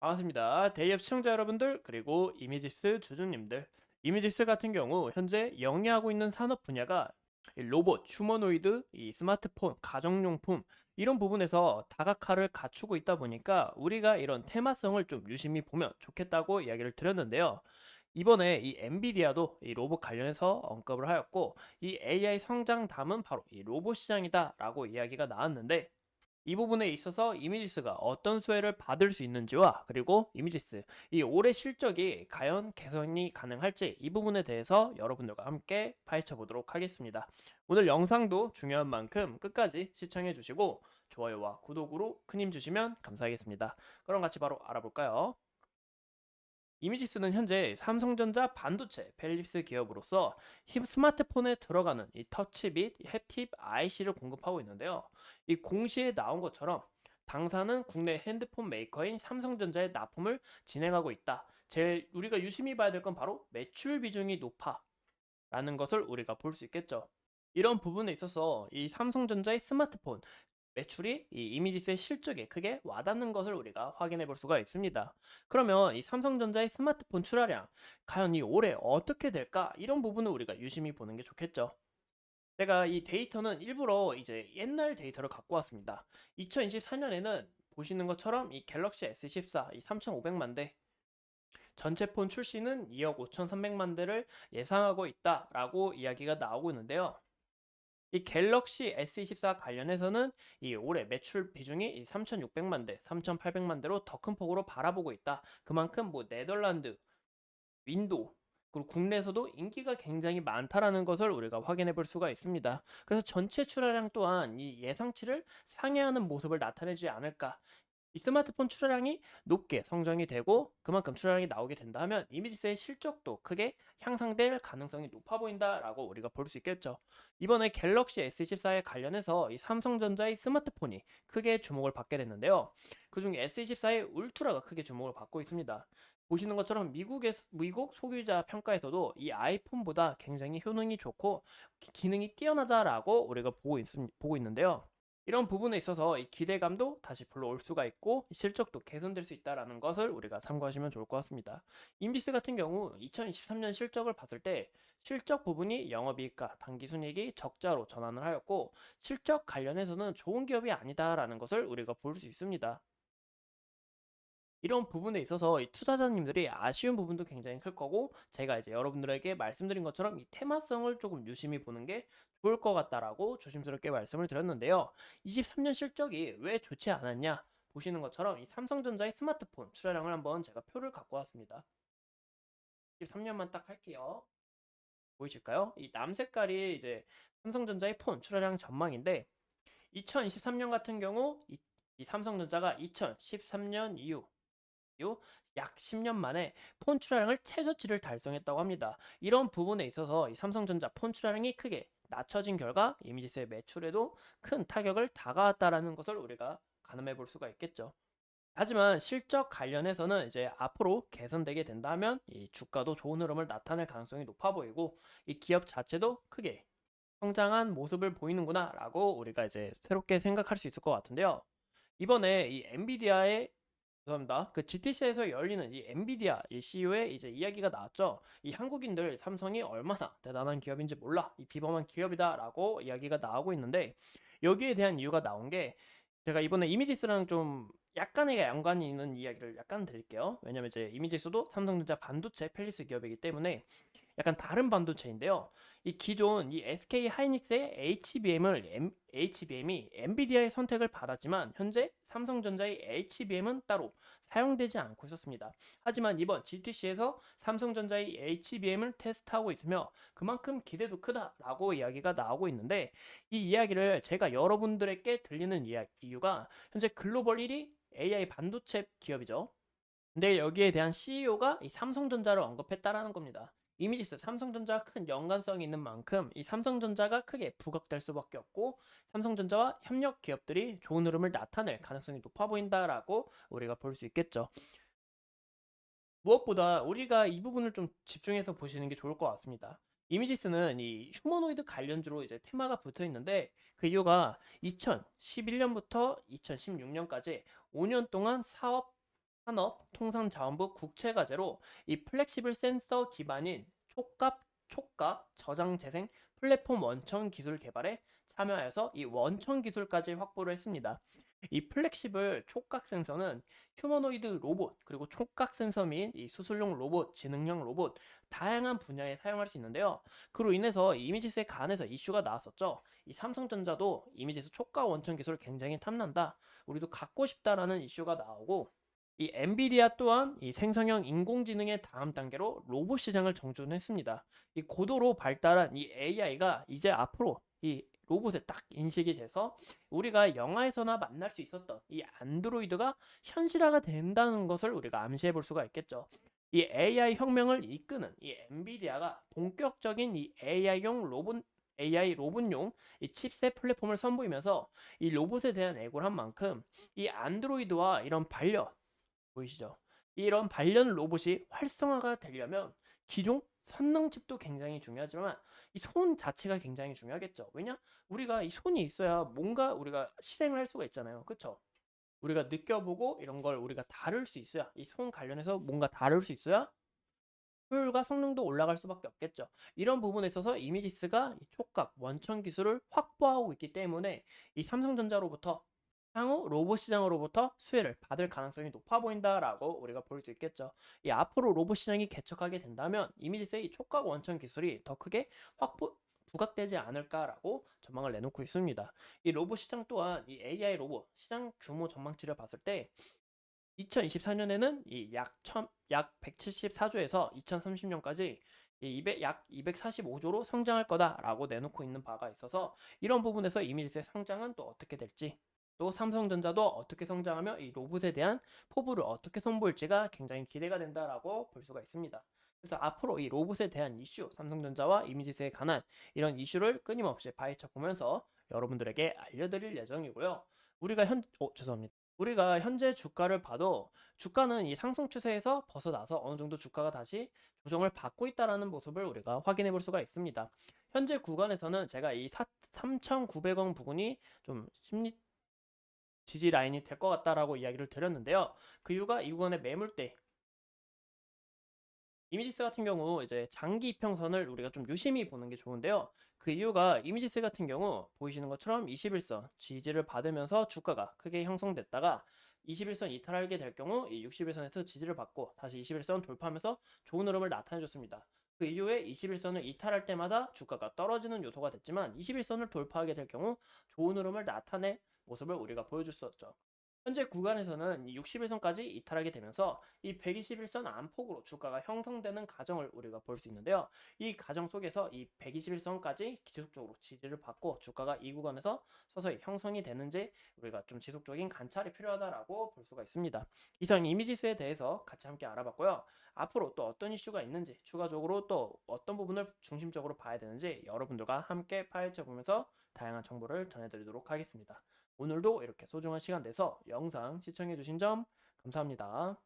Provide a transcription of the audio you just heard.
반갑습니다. 대기업 시청자 여러분들, 그리고 이미지스 주주님들. 이미지스 같은 경우 현재 영위하고 있는 산업 분야가 이 로봇, 휴머노이드, 이 스마트폰, 가정용품 이런 부분에서 다각화를 갖추고 있다 보니까 우리가 이런 테마성을 좀 유심히 보면 좋겠다고 이야기를 드렸는데요. 이번에 이 엔비디아도 이 로봇 관련해서 언급을 하였고, 이 AI 성장담은 바로 이 로봇 시장이다라고 이야기가 나왔는데, 이 부분에 있어서 이미지스가 어떤 수혜를 받을 수 있는지와, 그리고 이미지스 이 올해 실적이 과연 개선이 가능할지, 이 부분에 대해서 여러분들과 함께 파헤쳐 보도록 하겠습니다. 오늘 영상도 중요한 만큼 끝까지 시청해 주시고 좋아요와 구독으로 큰 힘 주시면 감사하겠습니다. 그럼 같이 바로 알아볼까요? 이미지스는 현재 삼성전자 반도체 펠립스 기업으로서 스마트폰에 들어가는 이 터치 및 햅팁 IC를 공급하고 있는데요. 이 공시에 나온 것처럼 당사는 국내 핸드폰 메이커인 삼성전자에 납품을 진행하고 있다. 제일 우리가 유심히 봐야 될 건 바로 매출 비중이 높아라는 것을 우리가 볼 수 있겠죠. 이런 부분에 있어서 이 삼성전자의 스마트폰 매출이 이 이미지스의 실적에 크게 와닿는 것을 우리가 확인해 볼 수가 있습니다. 그러면 이 삼성전자의 스마트폰 출하량, 과연 이 올해 어떻게 될까? 이런 부분을 우리가 유심히 보는 게 좋겠죠. 제가 이 데이터는 일부러 이제 옛날 데이터를 갖고 왔습니다. 2024년에는 보시는 것처럼 이 갤럭시 S14 이 3,500만 대, 전체 폰 출시는 2억 5,300만 대를 예상하고 있다라고 이야기가 나오고 있는데요. 이 갤럭시 S24 관련해서는 이 올해 매출 비중이 3,600만 대, 3,800만 대로 더 큰 폭으로 바라보고 있다. 그만큼 뭐 네덜란드, 윈도, 그리고 국내에서도 인기가 굉장히 많다라는 것을 우리가 확인해 볼 수가 있습니다. 그래서 전체 출하량 또한 이 예상치를 상회하는 모습을 나타내지 않을까. 이 스마트폰 출하량이 높게 성장이 되고 그만큼 출하량이 나오게 된다면 이미지스의 실적도 크게 향상될 가능성이 높아 보인다라고 우리가 볼 수 있겠죠. 이번에 갤럭시 S24에 관련해서 이 삼성전자의 스마트폰이 크게 주목을 받게 됐는데요. 그중에 S24의 울트라가 크게 주목을 받고 있습니다. 보시는 것처럼 미국 소비자 평가에서도 이 아이폰보다 굉장히 효능이 좋고 기능이 뛰어나다라고 우리가 보고 있는데요. 이런 부분에 있어서 이 기대감도 다시 불러올 수가 있고 실적도 개선될 수 있다라는 것을 우리가 참고하시면 좋을 것 같습니다. 인비스 같은 경우 2023년 실적을 봤을 때 실적 부분이 영업이익과 당기순이익이 적자로 전환을 하였고, 실적 관련해서는 좋은 기업이 아니다라는 것을 우리가 볼 수 있습니다. 이런 부분에 있어서 이 투자자님들이 아쉬운 부분도 굉장히 클 거고, 제가 이제 여러분들에게 말씀드린 것처럼 이 테마성을 조금 유심히 보는 게 좋을 것 같다라고 조심스럽게 말씀을 드렸는데요. 23년 실적이 왜 좋지 않았냐? 보시는 것처럼 이 삼성전자의 스마트폰 출하량을 한번 제가 표를 갖고 왔습니다. 23년만 딱 할게요. 보이실까요? 이 남색깔이 이제 삼성전자의 폰 출하량 전망인데, 2023년 같은 경우 이 삼성전자가 2013년 이후 약 10년 만에 폰 출하량을 최저치를 달성했다고 합니다. 이런 부분에 있어서 이 삼성전자 폰 출하량이 크게 낮춰진 결과 이미지스의 매출에도 큰 타격을 다가왔다라는 것을 우리가 가늠해 볼 수가 있겠죠. 하지만 실적 관련해서는 이제 앞으로 개선되게 된다면 이 주가도 좋은 흐름을 나타낼 가능성이 높아 보이고, 이 기업 자체도 크게 성장한 모습을 보이는구나라고 우리가 이제 새롭게 생각할 수 있을 것 같은데요. 이번에 이 엔비디아의 죄송합니다. 그 GTC에서 열리는 이 엔비디아 이 CEO의 이제 이야기가 나왔죠. 이 한국인들 삼성이 얼마나 대단한 기업인지 몰라. 이 비범한 기업이다라고 이야기가 나오고 있는데, 여기에 대한 이유가 나온 게, 제가 이번에 이미지스랑 좀 약간의 연관이 있는 이야기를 약간 드릴게요. 왜냐면 이제 이미지스도 삼성전자 반도체 펠리스 기업이기 때문에 약간 다른 반도체인데요. 이 기존 이 SK 하이닉스의 HBM이 엔비디아의 선택을 받았지만 현재 삼성전자의 HBM은 따로 사용되지 않고 있었습니다. 하지만 이번 GTC에서 삼성전자의 HBM을 테스트하고 있으며 그만큼 기대도 크다라고 이야기가 나오고 있는데, 이 이야기를 제가 여러분들에게 들리는 이유가 현재 글로벌 1위 AI 반도체 기업이죠. 근데 여기에 대한 CEO가 이 삼성전자를 언급했다라는 겁니다. 이미지스 삼성전자와 큰 연관성이 있는 만큼 이 삼성전자가 크게 부각될 수밖에 없고, 삼성전자와 협력 기업들이 좋은 흐름을 나타낼 가능성이 높아 보인다라고 우리가 볼 수 있겠죠. 무엇보다 우리가 이 부분을 좀 집중해서 보시는 게 좋을 것 같습니다. 이미지스는 이 휴머노이드 관련주로 이제 테마가 붙어 있는데, 그 이유가 2011년부터 2016년까지 5년 동안 사업 산업통상자원부 국채과제로 이 플렉시블 센서 기반인 촉각 저장 재생 플랫폼 원천 기술 개발에 참여하여서 이 원천 기술까지 확보를 했습니다. 이 플렉시블 촉각 센서는 휴머노이드 로봇 그리고 촉각 센서 및 이 수술용 로봇, 지능형 로봇 다양한 분야에 사용할 수 있는데요. 그로 인해서 이미지스에 관해서 이슈가 나왔었죠. 이 삼성전자도 이미지스 촉각 원천 기술 굉장히 탐난다. 우리도 갖고 싶다라는 이슈가 나오고 이 엔비디아 또한 이 생성형 인공지능의 다음 단계로 로봇 시장을 정존했습니다. 이 고도로 발달한 이 AI가 이제 앞으로 이 로봇에 딱 인식이 돼서 우리가 영화에서나 만날 수 있었던 이 안드로이드가 현실화가 된다는 것을 우리가 암시해 볼 수가 있겠죠. 이 AI 혁명을 이끄는 이 엔비디아가 본격적인 이 AI 로봇용 이 칩셋 플랫폼을 선보이면서 이 로봇에 대한 애고를 한 만큼 이 안드로이드와 이런 반려 보이시죠? 이런 반려는 로봇이 활성화가 되려면 기존 선능칩도 굉장히 중요하지만 이 손 자체가 굉장히 중요하겠죠. 왜냐? 우리가 이 손이 있어야 뭔가 우리가 실행을 할 수가 있잖아요. 그쵸? 우리가 느껴보고 이런 걸 우리가 다룰 수 있어야 이 손 관련해서 뭔가 다룰 수 있어야 효율과 성능도 올라갈 수밖에 없겠죠. 이런 부분에 있어서 이미지스가 이 촉각 원천 기술을 확보하고 있기 때문에 이 삼성전자로부터 향후 로봇 시장으로부터 수혜를 받을 가능성이 높아 보인다라고 우리가 볼 수 있겠죠. 이 앞으로 로봇 시장이 개척하게 된다면 이미지스의 촉각 원천 기술이 더 크게 부각되지 않을까라고 전망을 내놓고 있습니다. 이 로봇 시장 또한 이 AI 로봇 시장 규모 전망치를 봤을 때 2024년에는 약 174조에서 2030년까지 약 245조로 성장할 거다라고 내놓고 있는 바가 있어서 이런 부분에서 이미지스의 성장은 또 어떻게 될지 또 삼성전자도 어떻게 성장하며 이 로봇에 대한 포부를 어떻게 선보일지가 굉장히 기대가 된다라고 볼 수가 있습니다. 그래서 앞으로 이 로봇에 대한 이슈, 삼성전자와 이미지스에 관한 이런 이슈를 끊임없이 파헤쳐 보면서 여러분들에게 알려드릴 예정이고요. 죄송합니다. 우리가 현재 주가를 봐도 주가는 이 상승 추세에서 벗어나서 어느 정도 주가가 다시 조정을 받고 있다라는 모습을 우리가 확인해 볼 수가 있습니다. 현재 구간에서는 제가 이 3,900원 부근이 좀 심리 지지 라인이 될 것 같다라고 이야기를 드렸는데요. 그 이유가 이 구간의 매물대 이미지스 같은 경우 이제 장기 이평선을 우리가 좀 유심히 보는 게 좋은데요. 그 이유가 이미지스 같은 경우 보이시는 것처럼 21선 지지를 받으면서 주가가 크게 형성됐다가 21선 이탈하게 될 경우 이 61선에서 지지를 받고 다시 21선 돌파하면서 좋은 흐름을 나타내줬습니다. 그 이후에 21선을 이탈할 때마다 주가가 떨어지는 요소가 됐지만 21선을 돌파하게 될 경우 좋은 흐름을 나타내 모습을 우리가 보여줬었죠. 현재 구간에서는 61선까지 이탈하게 되면서 이 121선 안폭으로 주가가 형성되는 과정을 우리가 볼 수 있는데요. 이 과정 속에서 이 121선까지 지속적으로 지지를 받고 주가가 이 구간에서 서서히 형성이 되는지 우리가 좀 지속적인 관찰이 필요하다라고 볼 수가 있습니다. 이상 이미지스에 대해서 같이 함께 알아봤고요. 앞으로 또 어떤 이슈가 있는지 추가적으로 또 어떤 부분을 중심적으로 봐야 되는지 여러분들과 함께 파헤쳐 보면서 다양한 정보를 전해드리도록 하겠습니다. 오늘도 이렇게 소중한 시간 내서 영상 시청해주신 점 감사합니다.